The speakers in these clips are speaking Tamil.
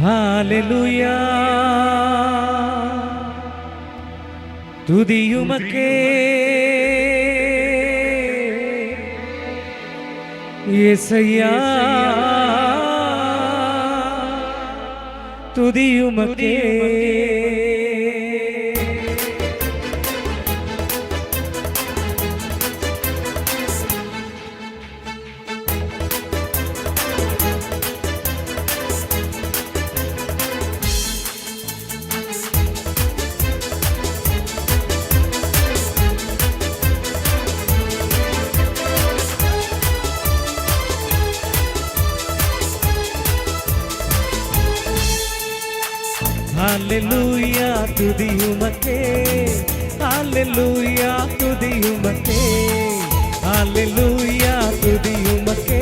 ഹല്ലേലൂയാ തുതിയുമക്കേ യേശയ്യാ തുതിയുമക്കേ ഹല്ലേലൂയാ തുതിയുമക്കേ ഹല്ലേലൂയാ തുതിയുമക്കേ ഹല്ലേലൂയാ തുതിയുമക്കേ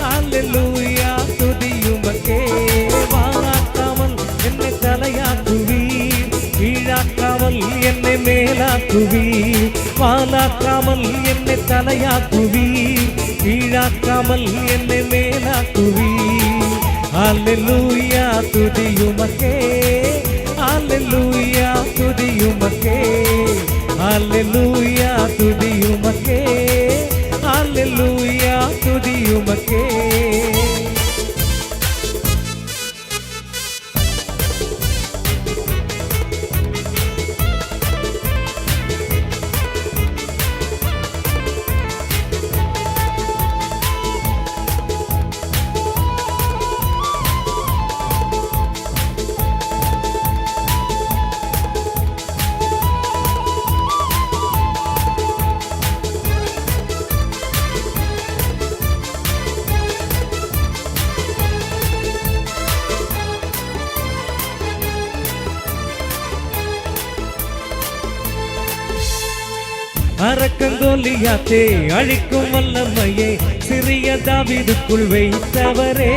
ഹല്ലേലൂയാ തുതിയുമക്കേ വാഴാക്കാമൽ എന്നെ തലയാക്കുവീർ കീഴാക്കാമൽ എന്നെ മേലാക്കുവീർ വാഴാക്കാമൽ എന്നെ തലയാക്കുവീർ കീഴാക്കാമൽ എന്നെ മേലാക്കുവീർ ഹല്ലേലൂയാ തുതിയുമക്കേ ഹല്ലേലൂയാ തുതിയുമക്കേ ഹല്ലേലൂയാ തുതിയുമക്കേ ഹല്ലേലൂയാ തുതിയുമക്കേ அரக்கன் கோலியாத்தே அழிக்கும் வல்லமையே சிறிய தாவீதுக்குள் வைத்தவரே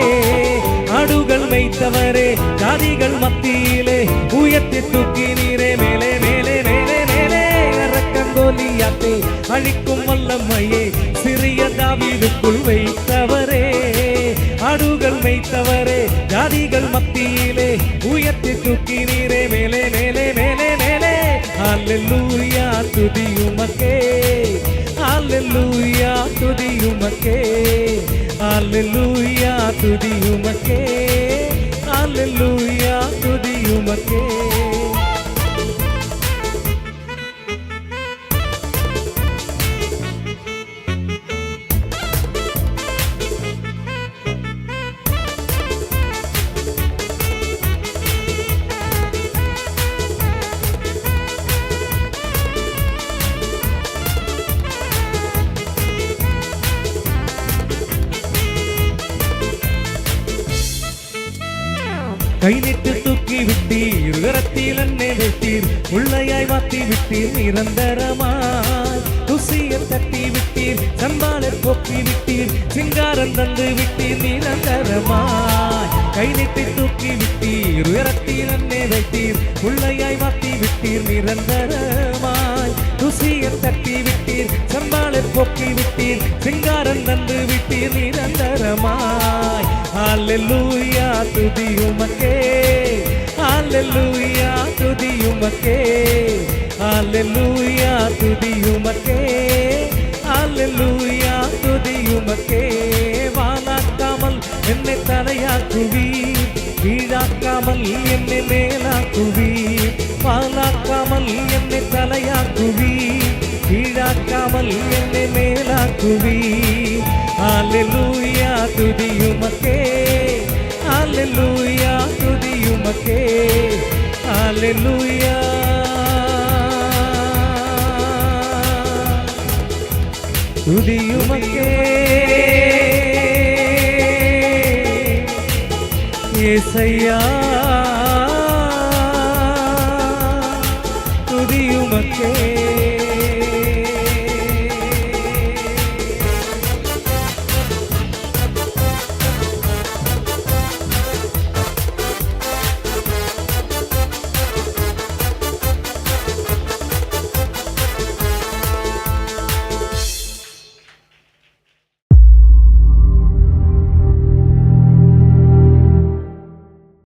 ஆடுகள் வைத்தவரே ஜாதிகள் மத்தியிலே உயர்த்தி தூக்கினீரே மேலே மேலே மேலே மேலே அரக்கன் கோலியாத்தே அழிக்கும் வல்லமையே சிறிய தாவீதுக்குள் வைத்தவரே ஆடுகள் வைத்தவரே ஜாதிகள் மத்தியிலே உயர்த்தி தூக்கினீரே மேலே மேலே மேலே மேலே ஹல்லேலூயா துதியுமக்கே ஹல்லேலூயா துதியுமக்கே ஹல்லேலூயா துதியுமக்கே ஹல்லேலூயா துதியுமக்கே கை நீட்டு தூக்கி விட்டீர் உயரத்தில் என்னை வைத்தீர் உள்ளையாய் மாற்றி விட்டீர் நிரந்தரமாய் துசியம் தட்டி விட்டீர் சம்பாலை போக்கி விட்டீர் சிங்காரம் தந்து விட்டீர் நிரந்தரமாய் கை நீட்டு தூக்கி விட்டீர் உயரத்தில் என்னை வைத்தீர் உள்ளையாய் மாற்றி விட்டீர் நிரந்தரமாய் துசியம் தட்டி விட்டீர் சம்பாலை போக்கி விட்டீர் சிங்காரம் தந்து விட்டீர் நிரந்தரமாய் ஹல்லேலூயா துதியுமக்கே ஹல்லேலூயா துதியுமக்கே ஹல்லேலூயா துதியுமக்கே ஹல்லேலூயா துதியுமக்கே வாழாக்காமல் என்னை தலையாக்குவீர் கீழாக்காமல் என்னை மேலாக்குவீர் வாழாக்காமல் என்னை தலையாக்குவீர் கீழாக்காமல் என்னை மேலாக்குவீர் ஹல்லேலூயா துதியுமக்கே ஹல்லேலூயா துதியுமக்கே ஹல்லேலூயா துதியுமக்கே യേശയ്യാ തുതിയുമക്കേ